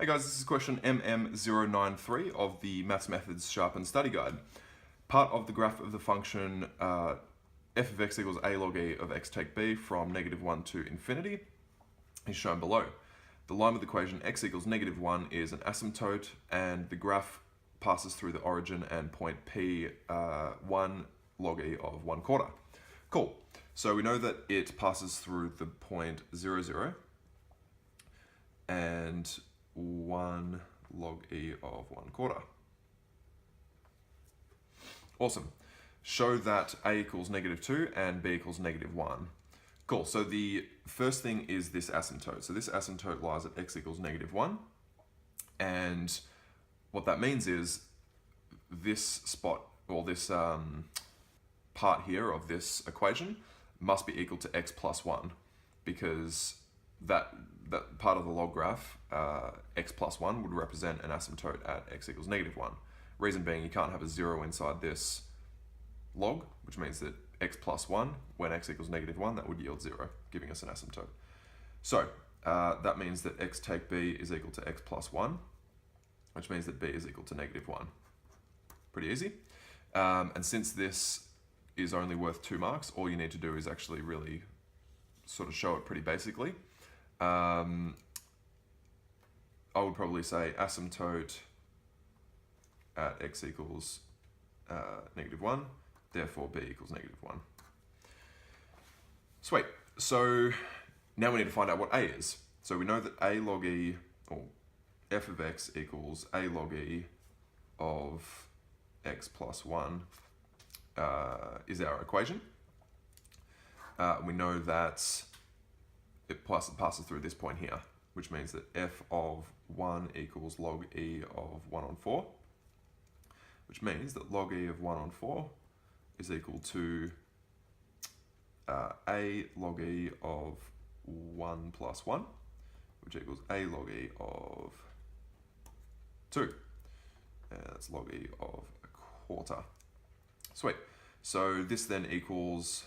Hey guys, this is question MM093 of the Maths Methods Sharpened Study Guide. Part of the graph of the function f of x equals a log e of x take b from -1 to infinity is shown below. The line with the equation x equals -1 is an asymptote, and the graph passes through the origin and point p 1 log e of 1/4. Cool. So we know that it passes through the point 0, 0 and 1 log e of 1/4. Awesome. Show that a equals -2 and b equals -1. Cool. So the first thing is this asymptote. So this asymptote lies at x equals -1. And what that means is this spot, or this part here of this equation must be equal to x plus 1, because that part of the log graph, x plus 1, would represent an asymptote at x equals -1. Reason being, you can't have a 0 inside this log, which means that x plus 1, when x equals -1, that would yield 0, giving us an asymptote. So that means that x take b is equal to x plus 1, which means that b is equal to -1. Pretty easy. And since this is only worth 2 marks, all you need to do is actually really sort of show it pretty basically. I would probably say asymptote at x equals -1, therefore b equals -1. Sweet. So now we need to find out what a is. So we know that a log e, or f of x equals a log e of x plus 1 is our equation. We know that it passes through this point here, which means that f of 1 equals log e of 1/4, which means that log e of 1/4 is equal to a log e of 1 plus 1, which equals a log e of 2. And that's log e of 1/4. Sweet. So this then equals,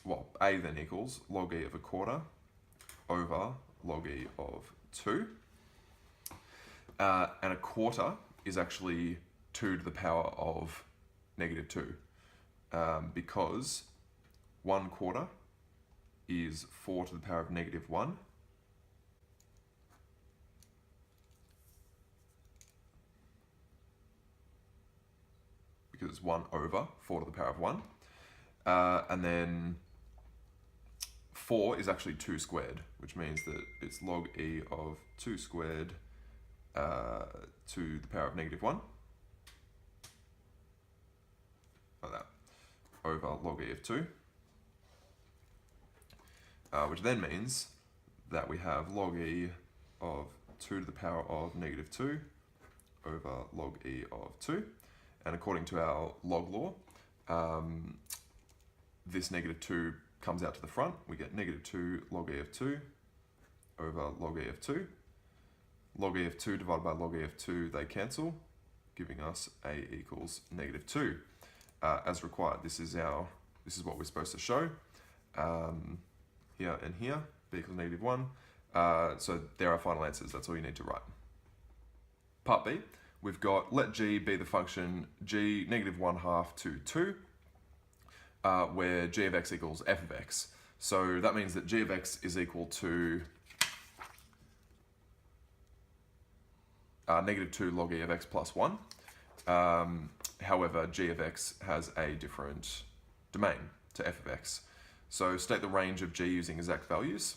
well, a then equals log e of 1/4 over log e of 2. And 1/4 is actually 2 to the power of -2, because 1/4 is 4 to the power of -1. Because it's 1 over 4 to the power of 1. And then 4 is actually 2 squared, which means that it's log e of 2 squared to the power of -1. Like that. Over log e of 2. Which then means that we have log e of 2 to the power of -2 over log e of 2. And according to our log law, this -2 comes out to the front. We get -2 log e of 2 over log e of 2. Log e of 2 divided by log e of 2, they cancel, giving us a equals -2. As required, this is what we're supposed to show. Here and here, b equals -1. So there are final answers. That's all you need to write. Part B. We've got let g be the function g -1/2 to 2, where g of x equals f of x. So that means that g of x is equal to -2 log e of x plus 1. However, g of x has a different domain to f of x. So state the range of g using exact values.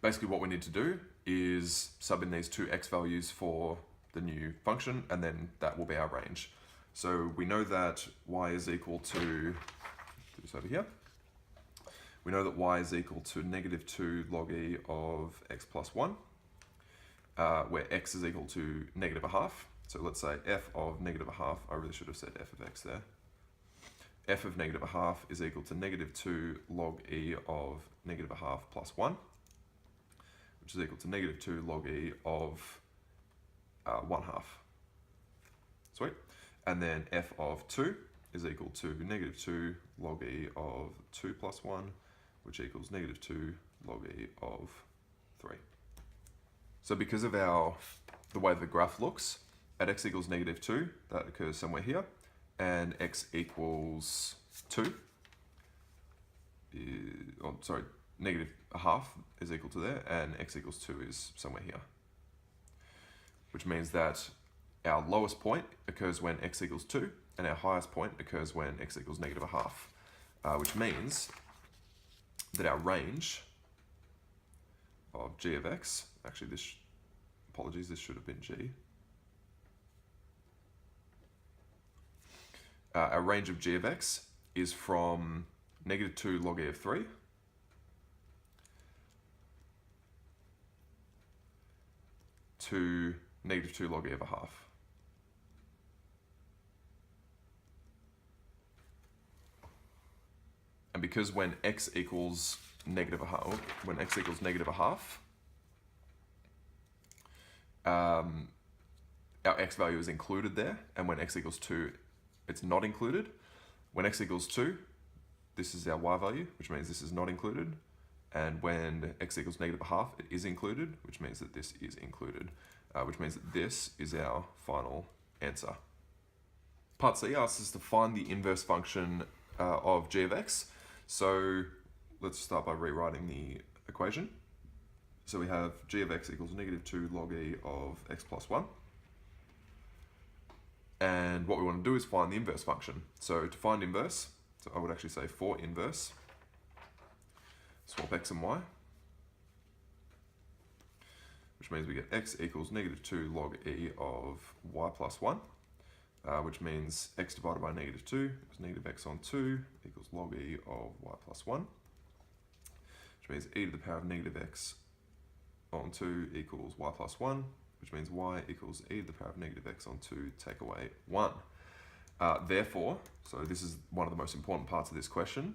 Basically what we need to do is sub in these two x values for the new function, and then that will be our range. So we know that y is equal to, do this over here. We know that y is equal to -2 log e of x plus 1, where x is equal to -1/2. So let's say f of -1/2, I really should have said f of x there. F of -1/2 is equal to -2 log e of -1/2 plus 1, which is equal to -2 log e of 1/2. Sweet. And then f of 2 is equal to -2 log e of 2 plus 1, which equals -2 log e of 3. So because of the way the graph looks, at x equals -2, that occurs somewhere here, and x equals 2, -1/2 is equal to there, and x equals 2 is somewhere here. Which means that our lowest point occurs when x equals 2, and our highest point occurs when x equals -1/2, which means that our range of g of x, actually apologies, this should have been g. Our range of g of x is from -2 log e of 3 to -2 log e of 1/2. And because when x equals -1/2, our x value is included there, and when x equals 2, it's not included. When x equals 2, this is our y value, which means this is not included. And when x equals -1/2, it is included, which means that this is included, which means that this is our final answer. Part C asks us to find the inverse function of g of x. So let's start by rewriting the equation. So we have g of x equals -2 log e of x plus 1. And what we want to do is find the inverse function. So to find inverse, so I would actually say for inverse, swap x and y, which means we get x equals -2 log e of y plus 1, which means x divided by -2 is -x on 2 equals log e of y plus 1, which means e to the power of -x on 2 equals y plus 1, which means y equals e to the power of -x on 2, take away 1. Therefore, so this is one of the most important parts of this question,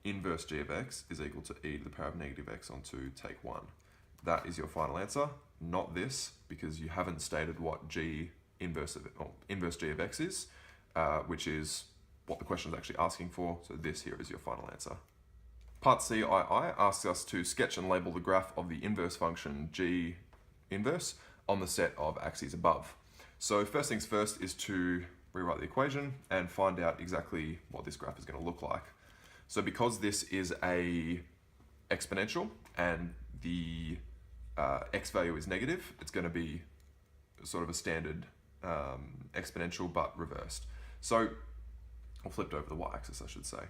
inverse g of x is equal to e to the power of -x on 2, take 1. That is your final answer, not this, because you haven't stated what inverse g of x is, which is what the question is actually asking for, so this here is your final answer. Part CII asks us to sketch and label the graph of the inverse function g inverse on the set of axes above. So first things first is to rewrite the equation and find out exactly what this graph is going to look like. So because this is a exponential and the x value is negative, it's going to be sort of a standard exponential but reversed. So, or flipped over the y-axis, I should say.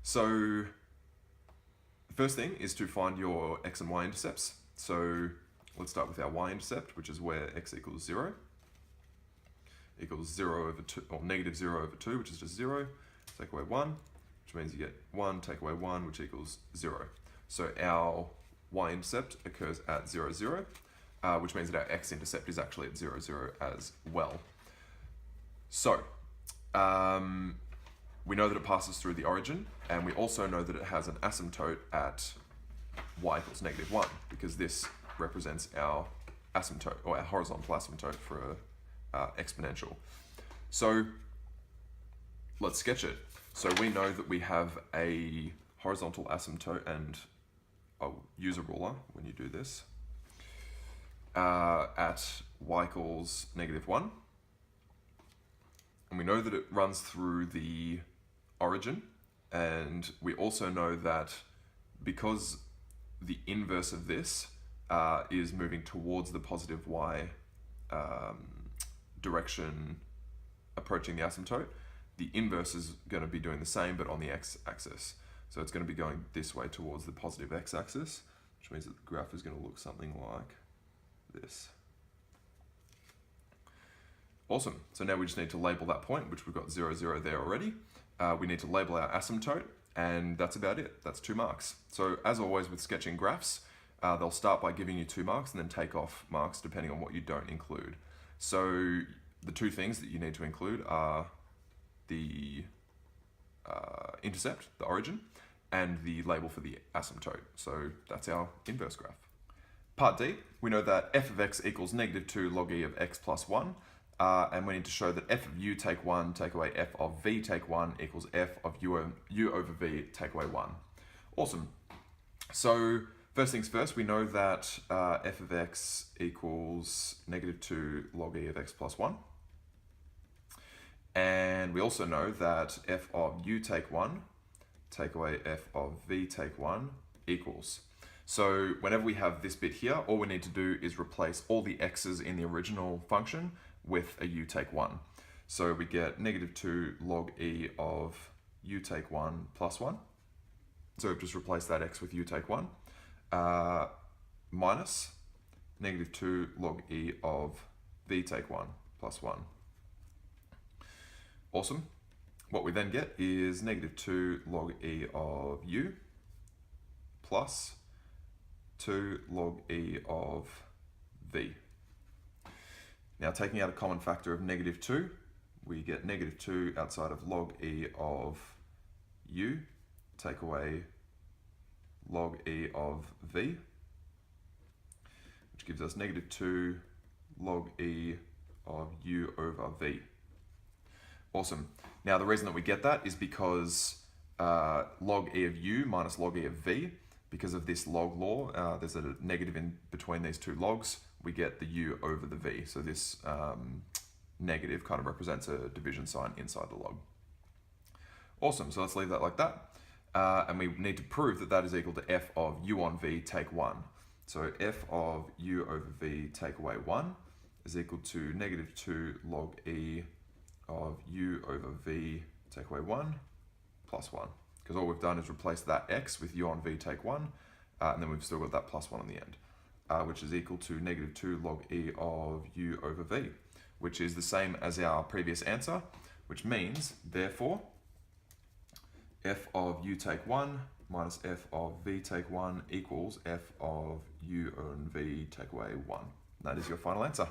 So the first thing is to find your x and y intercepts. So let's start with our y-intercept, which is where x equals 0, equals 0 over 2, or -0 over 2, which is just 0, take away 1, which means you get 1, take away 1, which equals 0. So our y-intercept occurs at 0, 0, which means that our x-intercept is actually at 0, 0 as well. So, we know that it passes through the origin, and we also know that it has an asymptote at y equals -1, because this represents our asymptote, or our horizontal asymptote for exponential. So let's sketch it. So we know that we have a horizontal asymptote, and I'll use a ruler when you do this, at y equals -1. And we know that it runs through the origin, and we also know that because the inverse of this is moving towards the positive y direction approaching the asymptote, the inverse is going to be doing the same but on the x-axis. So it's going to be going this way towards the positive x-axis, which means that the graph is going to look something like this. Awesome. So now we just need to label that point, which we've got 0, 0 there already. We need to label our asymptote, and that's about it. That's 2 marks. So as always with sketching graphs, they'll start by giving you 2 marks and then take off marks depending on what you don't include. So the 2 things that you need to include are the intercept, the origin, and the label for the asymptote. So that's our inverse graph. Part D, we know that f of x equals -2 log e of x plus 1. And we need to show that f of u take 1 take away f of v take 1 equals f of u over v take away 1. Awesome. So First things first, we know that f of x equals -2 log e of x plus 1. And we also know that f of u take 1, take away f of v take 1 equals. So whenever we have this bit here, all we need to do is replace all the x's in the original function with a u take 1. So we get -2 log e of u take 1 plus 1. So we've just replaced that x with u take 1. Minus -2 log e of v take 1 plus 1. Awesome. What we then get is -2 log e of u plus 2 log e of v. Now taking out a common factor of -2, we get -2 outside of log e of u, take away log e of v, which gives us -2 log e of u over v. Awesome. Now the reason that we get that is because log e of u minus log e of v, because of this log law, there's a negative in between these two logs, we get the u over the v. So this negative kind of represents a division sign inside the log. Awesome, so let's leave that like that. And we need to prove that that is equal to f of u on v take 1. So f of u over v take away 1 is equal to -2 log e of u over v take away 1 plus 1. Because all we've done is replace that x with u on v take 1, and then we've still got that plus 1 on the end, which is equal to -2 log e of u over v, which is the same as our previous answer, which means, therefore, f of u take 1 minus f of v take 1 equals f of u on v take away 1. That is your final answer.